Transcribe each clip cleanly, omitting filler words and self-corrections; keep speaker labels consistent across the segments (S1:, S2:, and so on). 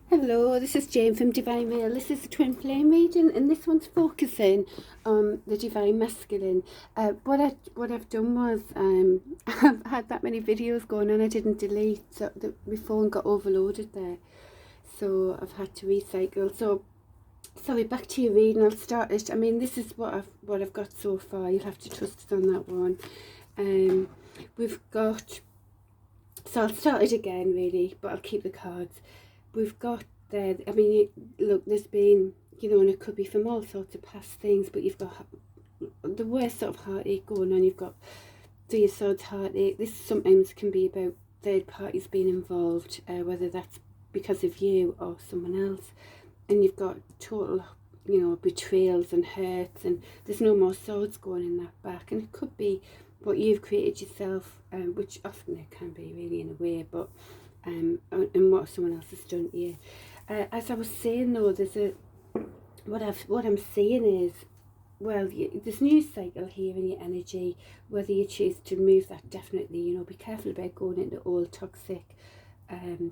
S1: Hello, this is Jane from Divine Mail. This is the twin flame reading, and this one's focusing on the divine masculine. What I've done was I've had that many videos going on. I didn't delete, so my phone got overloaded there, so I've had to recycle. So sorry, back to your reading. I'll start it. I mean, this is what I've got so far. You'll have to trust us on that one. We've got. So I'll start it again, really, but I'll keep the cards. We've got there, I mean, look, there's been, and it could be from all sorts of past things, but you've got the worst sort of heartache going on. You've got Three of Swords heartache. This sometimes can be about third parties being involved, whether that's because of you or someone else. And you've got total, betrayals and hurts, and there's no more swords going in that back. And it could be what you've created yourself, which often it can be really in a way, but and what someone else has done to you. As I was saying though, what I'm seeing is, well, there's new cycle here in your energy. Whether you choose to move that, definitely, be careful about going into old toxic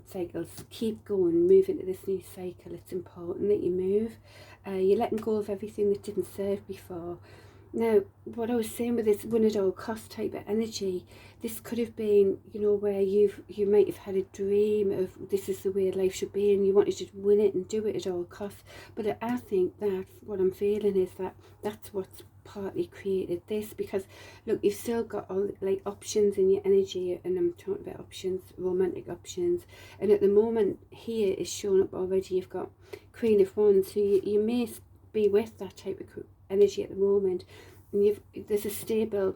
S1: cycles. Keep going, move into this new cycle. It's important that you move. You're letting go of everything that didn't serve before. Now, what I was saying with this win at all cost type of energy, this could have been, where you might have had a dream of this is the way life should be, and you wanted to win it and do it at all costs. But I think that what I'm feeling is that that's what's partly created this, because look, you've still got all options in your energy, and I'm talking about options, romantic options, and at the moment here is showing up already. You've got Queen of Wands, so you may be with that type of energy at the moment, and there's a stable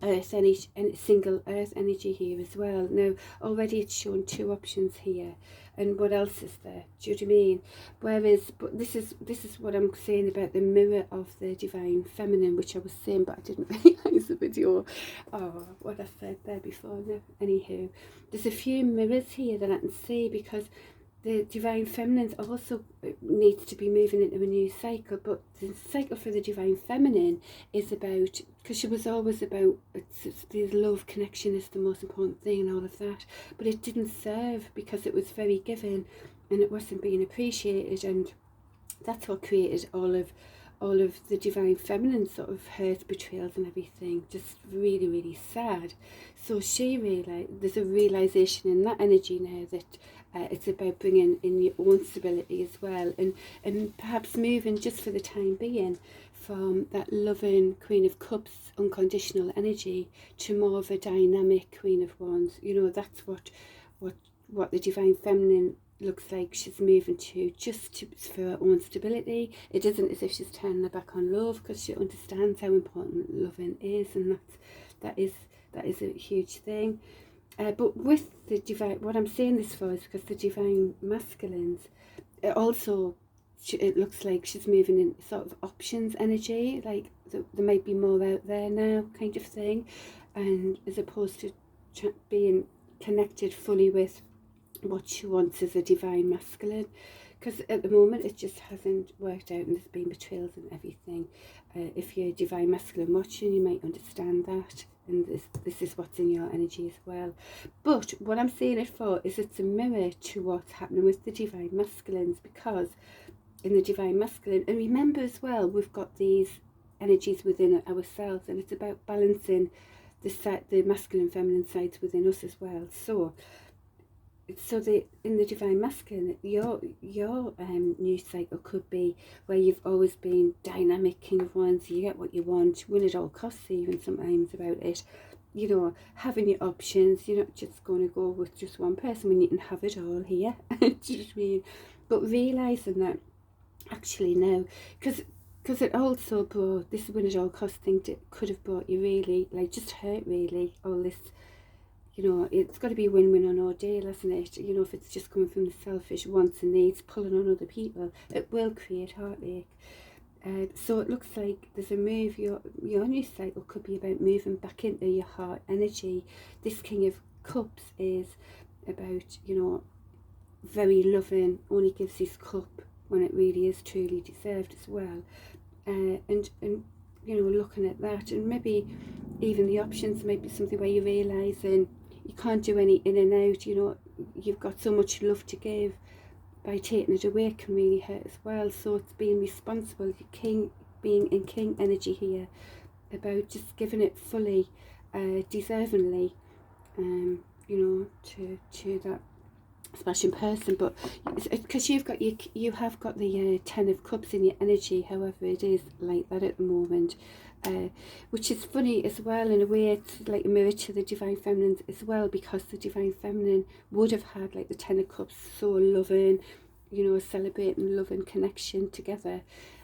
S1: earth energy and single earth energy here as well. Now already it's shown two options here, and what else is there? Do you know what I mean? Whereas, but this is what I'm saying about the mirror of the divine feminine, which I was saying, but I didn't realise the video. Oh, what I said there before. No, anywho, there's a few mirrors here that I can see, because the divine feminine also needs to be moving into a new cycle, but the cycle for the divine feminine is about, because she was always about, the love connection is the most important thing and all of that, but it didn't serve because it was very given and it wasn't being appreciated, and that's what created all of the divine feminine sort of hurt, betrayals and everything. Just really, really sad. So she realised, there's a realisation in that energy now that it's about bringing in your own stability as well, and perhaps moving just for the time being from that loving Queen of Cups unconditional energy to more of a dynamic Queen of Wands. That's what the divine feminine looks like she's moving to, for her own stability. It isn't as if she's turning her back on love, because she understands how important loving is, and that is a huge thing. But with the divine, what I'm saying this for is because the divine masculines, it also, it looks like she's moving in sort of options energy, like there might be more out there now, kind of thing, and as opposed to being connected fully with what she wants as a divine masculine, because at the moment it just hasn't worked out, and there's been betrayals and everything. If you're divine masculine watching, you might understand that, and this is what's in your energy as well. But what I'm saying it for is it's a mirror to what's happening with the divine masculines, because in the divine masculine, and remember as well, we've got these energies within ourselves, and it's about balancing the masculine feminine sides within us as well. So in the divine masculine, your new cycle could be where you've always been dynamic King of Wands. You get what you want, win at all costs, even sometimes about it. Having your options. You're not just going to go with just one person when you can have it all here. Do you know what I mean? But realising that actually no, because it also brought this win at all cost thing. Could have brought you really, just hurt really, all this. It's got to be a win-win on all deal, hasn't it? If it's just coming from the selfish wants and needs, pulling on other people, it will create heartache. So it looks like there's a move. Your new cycle could be about moving back into your heart energy. This King of Cups is about, very loving, only gives his cup when it really is truly deserved as well. And looking at that, and maybe even the options might be something where you're realising you can't do any in and out. You've got so much love to give, by taking it away can really hurt as well. So it's being responsible, king, being in king energy here, about just giving it fully, deservingly, you know, to that smashing person. But because you have got the 10 of Cups in your energy, however it is like that at the moment, which is funny as well. In a way, it's like a mirror to the Divine Feminine as well, because the Divine Feminine would have had like the 10 of Cups, so loving, you know, celebrating love and connection together,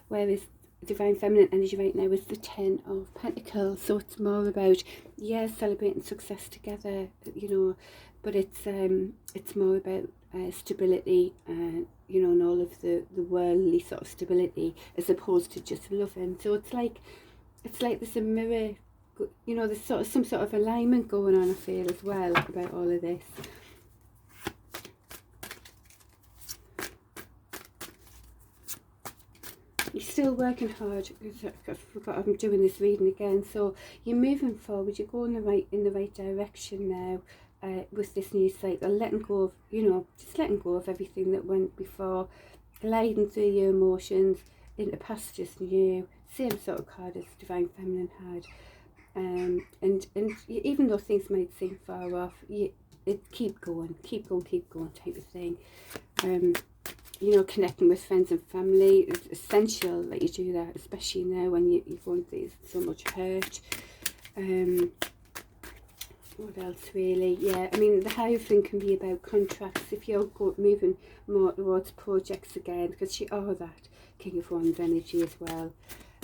S1: whereas Divine Feminine energy right now is the 10 of Pentacles. So it's more about, yeah, celebrating success together, you know, but it's more about stability, you know, and all of the worldly sort of stability, as opposed to just loving. So it's like there's a mirror, you know, there's sort of some sort of alignment going on, I feel, as well, about all of this. You're still working hard. I forgot I'm doing this reading again. So you're moving forward. You're going in the right direction now, with this new cycle. Letting go of, you know, just letting go of everything that went before, gliding through your emotions into past just new. Same sort of card as Divine Feminine had. And even though things might seem far off, keep going type of thing. You know, connecting with friends and family, it's essential that you do that, especially now when you're going through so much hurt. What else really? Yeah, I mean, the Hierophant can be about contracts. If you're moving more towards projects again, because you are that King of Wands energy as well.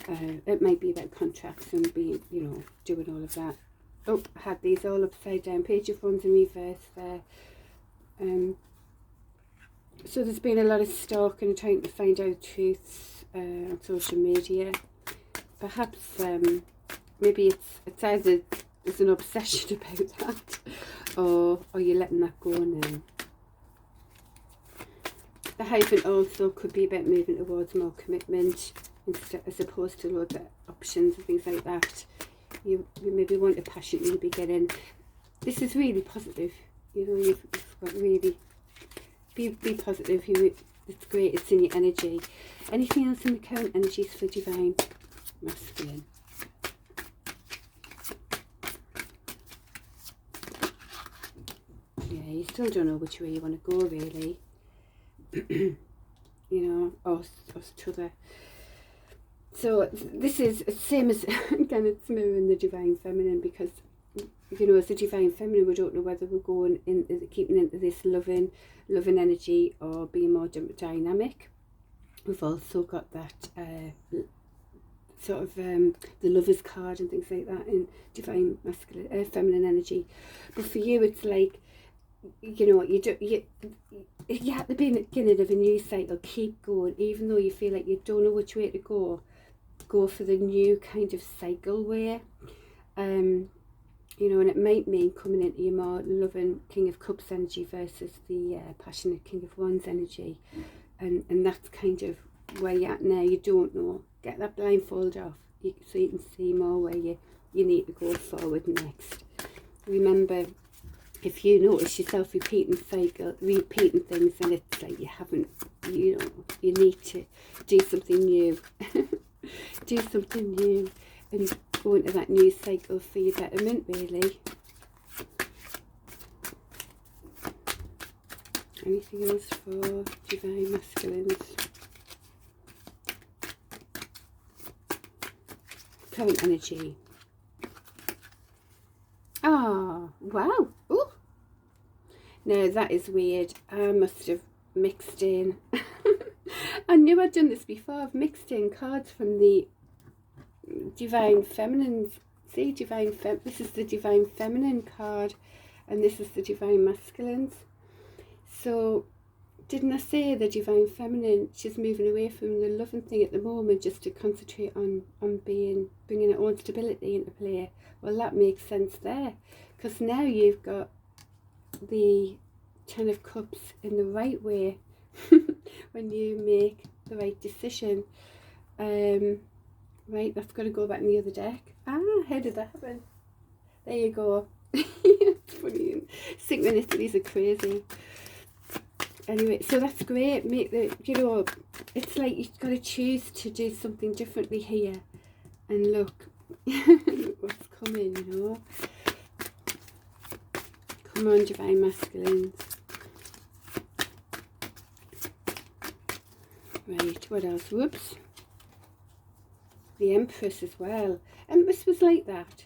S1: It might be about contracts and being, you know, doing all of that. Oh, I had these all upside down. Page of Wands in reverse there. So there's been a lot of stalking and trying to find out truths on social media. Perhaps maybe it's either there's an obsession about that, or you're letting that go now. The Hierophant also could be about moving towards more commitment, as opposed to loads of options and things like that. You maybe want to passionately be getting. This is really positive. You know, you've got really. Be positive. It's great. It's in your energy. Anything else in the current energies for Divine Masculine? Yeah, you still don't know which way you want to go, really. You know, or to the. So this is the same as, again, it's mirroring the Divine Feminine, because, you know, as the Divine Feminine, we don't know whether we're going in, keeping into this loving energy, or being more dynamic. We've also got that sort of the Lover's card and things like that in Divine Masculine, Feminine energy. But for you, it's like, you know, you have to be in the beginning of a new cycle. Keep going, even though you feel like you don't know which way to go. Go for the new kind of cycle way. You know, and it might mean coming into your more loving King of Cups energy versus the passionate King of Wands energy. And that's kind of where you're at now. You don't know. Get that blindfold off so you can see more where you need to go forward next. Remember, if you notice yourself repeating things, and it's like you haven't, you know, you need to do something new. Do something new and go into that new cycle for your betterment, really. Anything else for Divine Masculines? Current energy. Ah, wow. Ooh. No, that is weird. I must have mixed in. I knew I'd done this before. I've mixed in cards from the Divine Feminine. See, this is the Divine Feminine card, and this is the Divine Masculines. So, didn't I say the Divine Feminine, she's moving away from the loving thing at the moment, just to concentrate on bringing her own stability into play. Well, that makes sense there, because now you've got the 10 of Cups in the right way. When you make the right decision. Right, that's going to go back in the other deck. Ah, how did that happen? There you go. It's funny. Synchronicities are crazy. anyway, so that's great. Make the, you know, it's like you've got to choose to do something differently here. And look, look what's coming, you know. Come on, Divine Masculines. Right, what else? Whoops. The Empress as well. Empress was like that.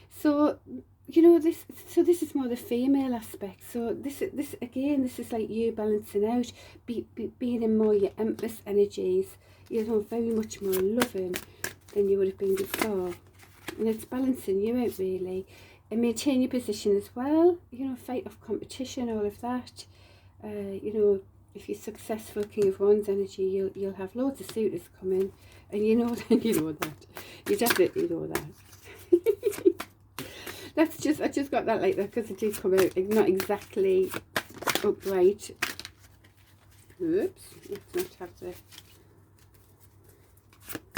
S1: So, you know, this is more the female aspect. So this again, this is like you balancing out, being in more your Empress energies. You know, very much more loving than you would have been before. And it's balancing you out, really. And maintain your position as well. You know, fight off competition, all of that. You know, if you're successful, King of Wands energy, you'll have loads of suitors coming. And you know that, you know that. You definitely know that. That's just, I just got that like that because it did come out not exactly upright. Oops, let's not have the...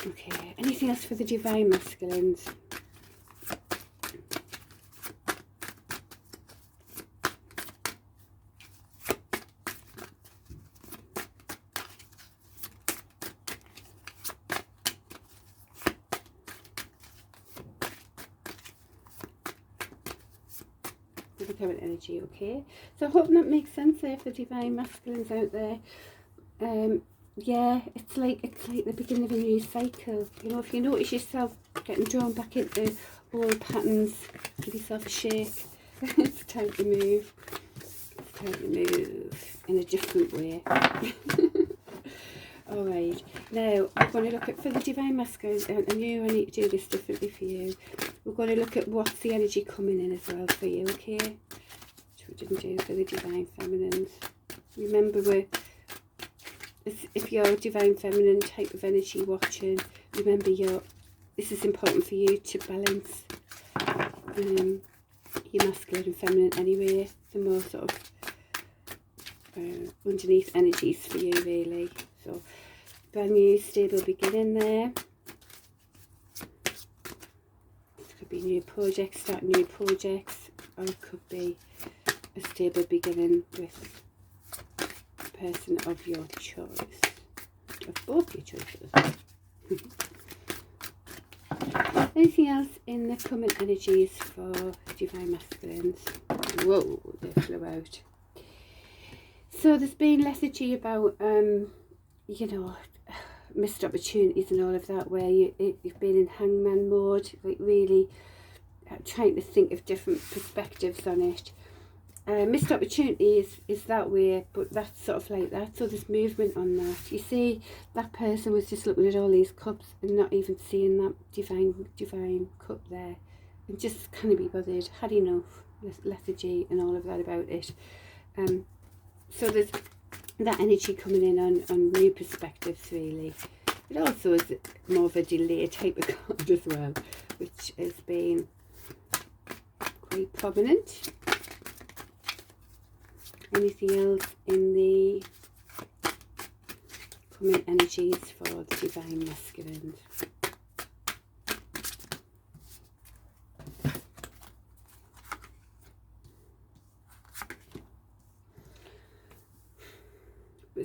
S1: Okay, anything else for the Divine Masculines? Current energy, okay, so I hope that makes sense there for Divine Masculines out there. Yeah, it's like the beginning of a new cycle. You know, if you notice yourself getting drawn back into old patterns, give yourself a shake. It's time to move. It's time to move in a different way. Alright, now I'm going to look at, for the Divine Masculines, and you, I need to do this differently for you. We're going to look at what's the energy coming in as well for you, okay? Which we didn't do for the Divine Feminines. Remember, if you're a Divine Feminine type of energy watching, remember this is important for you to balance your masculine and feminine anyway. The more sort of underneath energies for you, really. So, brand new stable beginning there. This could be new projects, start new projects, or it could be a stable beginning with a person of your choice, of both your choices. Anything else in the coming energies for Divine Masculines? Whoa, they flew out. So there's been lethargy about you know, missed opportunities and all of that, where you've been in hangman mode, like really trying to think of different perspectives on it. Missed opportunity is that way, but that's sort of like that. So there's movement on that. You see, that person was just looking at all these cups and not even seeing that divine cup there, and just can't be bothered. Had enough lethargy and all of that about it. So there's that energy coming in on new perspectives, really. It also is more of a delay type of card as well, which has been quite prominent. Anything else in the coming energies for the Divine Masculines?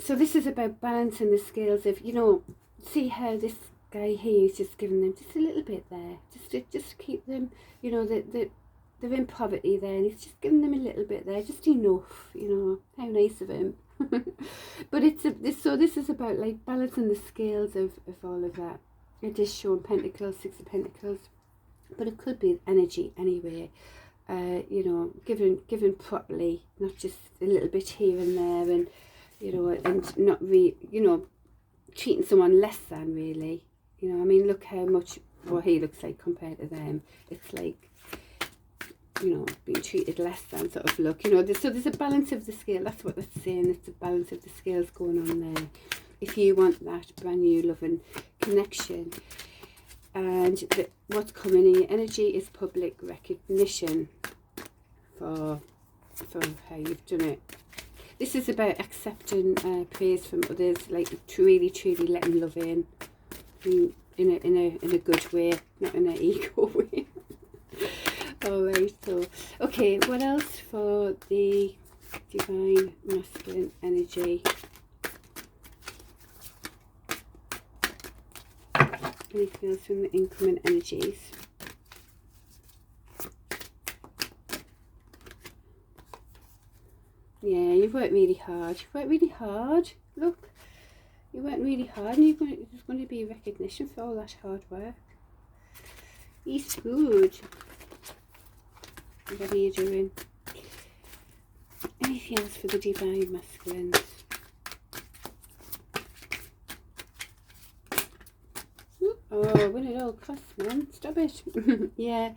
S1: So this is about balancing the scales of, you know, see how this guy here is just giving them just a little bit there, just to keep them, you know, they're in poverty there, and he's just giving them a little bit there, just enough, you know, how nice of him. But this is about like balancing the scales of all of that. It is showing Pentacles, Six of Pentacles, but it could be energy anyway. You know, given properly, not just a little bit here and there, and you know, and not you know, treating someone less than, really. You know, I mean, look how much what he looks like compared to them. It's like, you know, being treated less than sort of look, you know. So there's a balance of the scale. That's what that's saying. It's a balance of the scales going on there. If you want that brand new loving connection, and what's coming in your energy is public recognition for how you've done it. This is about accepting praise from others, like truly letting love in a good way, not in an ego way. Alright, so okay, what else for the Divine masculine energy. Anything else from the incoming energies? Yeah, you've worked really hard. You've worked really hard. Look, you worked really hard, and there's going to be recognition for all that hard work. It's good. Whatever you're doing. Anything else for the divine masculines? Oh, win it all costs, man. Stop it. Yeah.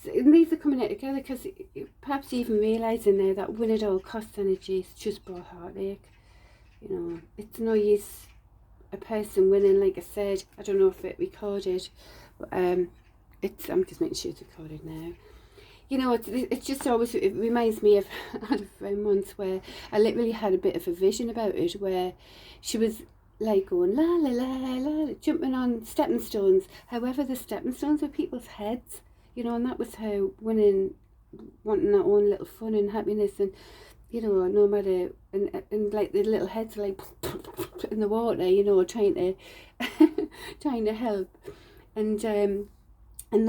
S1: So, and these are coming out together because perhaps even realising there that win it all costs energy is just brought heartache. You know, it's no use a person winning, like I said. I don't know if it recorded, but I'm just making sure it's recorded now. You know, it's just always, it reminds me of, I had a friend once where I literally had a bit of a vision about it, where she was like going la la la la, jumping on stepping stones. However, the stepping stones were people's heads, you know, and that was how winning, wanting their own little fun and happiness, and you know, no matter, and like the little heads are like in the water, you know, trying to help, and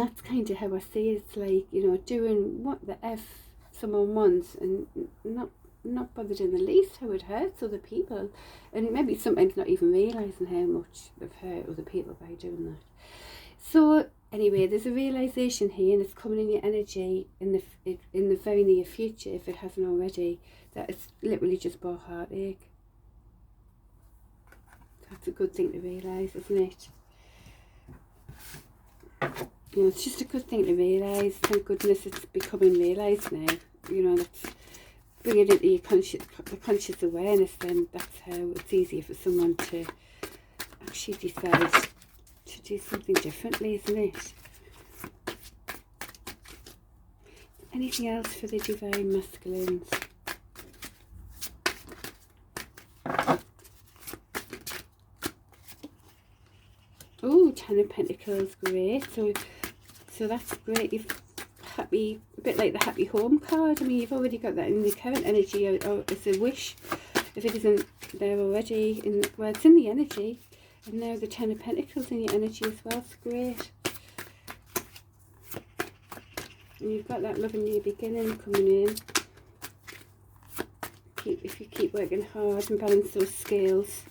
S1: that's kind of how I see it. It's like, you know, doing what the F someone wants and not bothered in the least how it hurts other people, and maybe sometimes not even realising how much they've hurt other people by doing that. So anyway, there's a realisation here, and it's coming in your energy in the very near future, if it hasn't already, that it's literally just brought heartache. That's a good thing to realise, isn't it? You know, it's just a good thing to realise. Thank goodness it's becoming realised now. You know, that's bringing it into your conscious awareness. Then that's how it's easier for someone to actually decide to do something differently, isn't it? Anything else for the divine masculines? Oh, Ten of Pentacles, great. So that's great. You've happy, a bit like the happy home card. I mean, you've already got that in the current energy, or it's a wish if it isn't there already. Well, it's in the energy, and now the Ten of Pentacles in your energy as well. It's great. And you've got that love in your beginning coming in. If you keep working hard and balance those scales.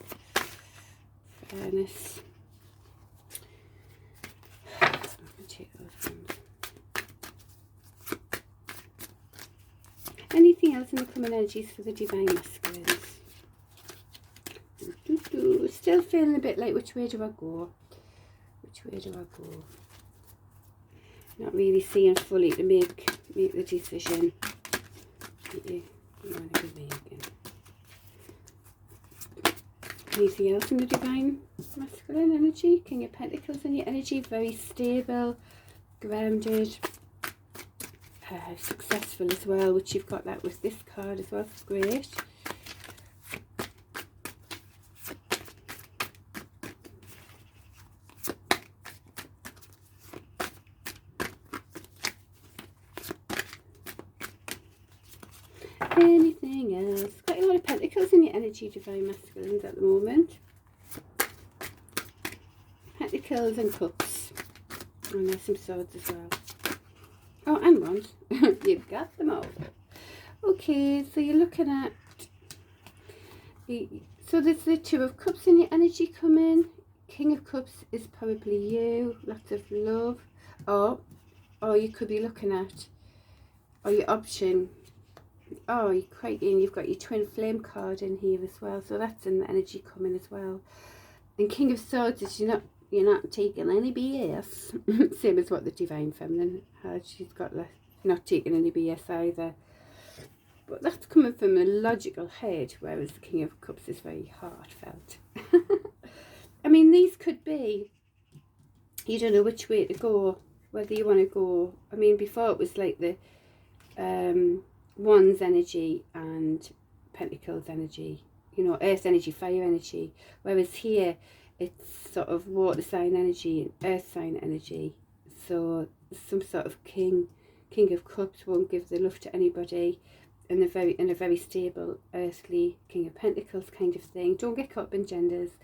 S1: Fairness. Anything else in the common energies for the divine masculines? Still feeling a bit like, which way do I go? Which way do I go? Not really seeing fully to make the decision that you want to be making. Anything else in the divine masculine energy? King of Pentacles in your energy, very stable, grounded, successful as well, which you've got that with this card as well. It's great. Anything else? Got a lot of Pentacles in your energy, divine masculines, at the moment. Pentacles and Cups. And there's some swords as well. Oh, and wands. You've got them all. Okay, so you're looking at so there's the Two of Cups in your energy coming. King of Cups is probably you. Lots of love. Or you could be looking at, or your option. Oh, you're quite in. You've got your Twin Flame card in here as well. So that's in the energy coming as well. And King of Swords is you're not taking any BS. Same as what the Divine Feminine has. She's got not taking any BS either. But that's coming from a logical head, whereas the King of Cups is very heartfelt. I mean, these could be, you don't know which way to go, whether you want to go. I mean, before it was like the Wands energy and Pentacles energy, you know, Earth energy, fire energy. Whereas here, it's sort of water sign energy and earth sign energy. So some sort of king of cups won't give the love to anybody. in a very stable, earthly King of Pentacles kind of thing. Don't get caught up in genders.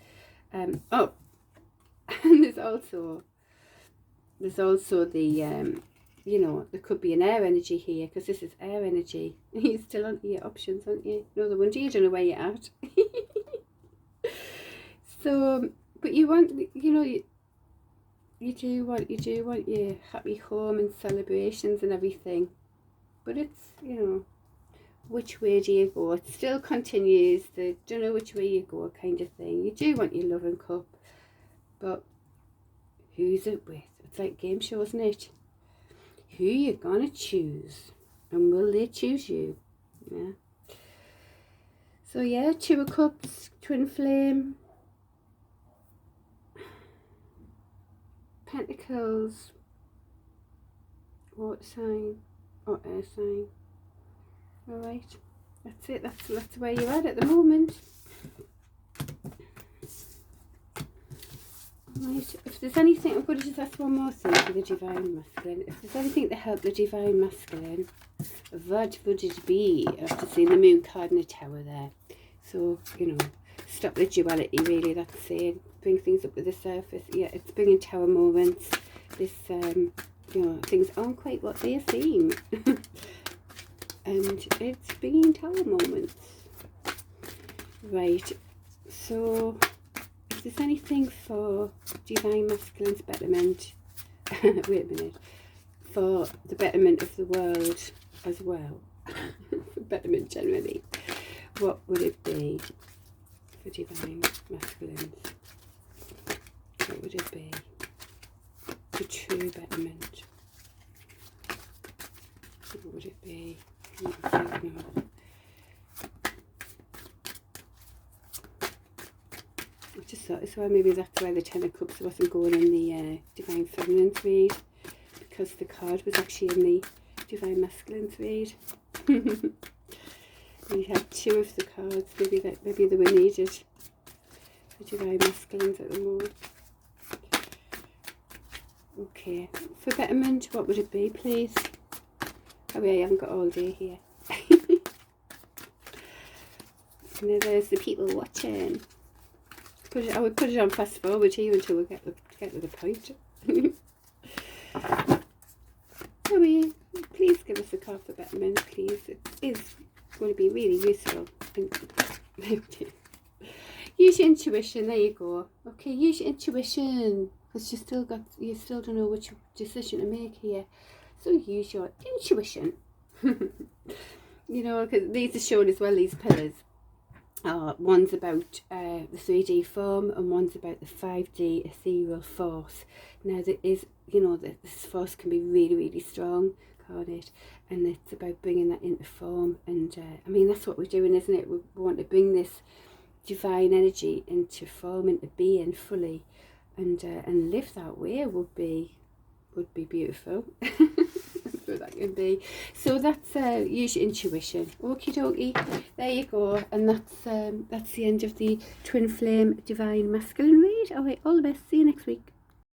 S1: Oh, and there's also the you know, there could be an air energy here, because this is air energy. You're still on your options, aren't you? No, the wonder you don't know where you're at. So, but you want, you know, you do want your happy home and celebrations and everything. But it's, you know, which way do you go? It still continues the don't know which way you go kind of thing. You do want your loving cup, but who's it with? It's like game show, isn't it? Who you gonna choose, and will they choose you? Yeah. So yeah, Two of Cups, Twin Flame, Pentacles, water sign or air sign. All right, that's it. That's where you're at the moment. Right, if there's anything, I'm going to just ask one more thing for the Divine Masculine. If there's anything to help the Divine Masculine, what would it be? After seeing the Moon card in the Tower there. So, you know, stop the duality, really, that's saying. Bring things up to the surface. Yeah, it's bringing Tower moments. This, you know, things aren't quite what they seem. And it's bringing Tower moments. Right, so if there's anything for Divine Masculine's betterment, wait a minute, for the betterment of the world as well, betterment generally, what would it be for Divine Masculines? What would it be? The true betterment. What would it be? I just thought as well, maybe that's why the Ten of Cups wasn't going in the Divine Feminine's read, because the card was actually in the Divine Masculine's read. We had two of the cards. Maybe they were needed for Divine Masculines at the moment. Okay, for betterment, what would it be, please? Oh yeah, I haven't got all day here. And there's the people watching. I would put it on fast forward here until we get to the point. So please give us a card for betterment, please. It is going to be really useful. Use your intuition. There you go. Okay, use your intuition, because you still don't know which decision to make here. So use your intuition. You know, because these are shown as well, these pillars. One's about the 3D form, and one's about the 5D ethereal force. Now there is, you know, this force can be really, really strong, can't it? And it's about bringing that into form. And I mean, that's what we're doing, isn't it? We want to bring this divine energy into form, into being fully, and live that way would be beautiful. That's what that can be. So that's use your intuition. Okie dokie, there you go. And that's the end of the Twin Flame Divine Masculine read. Alright, all the best. See you next week.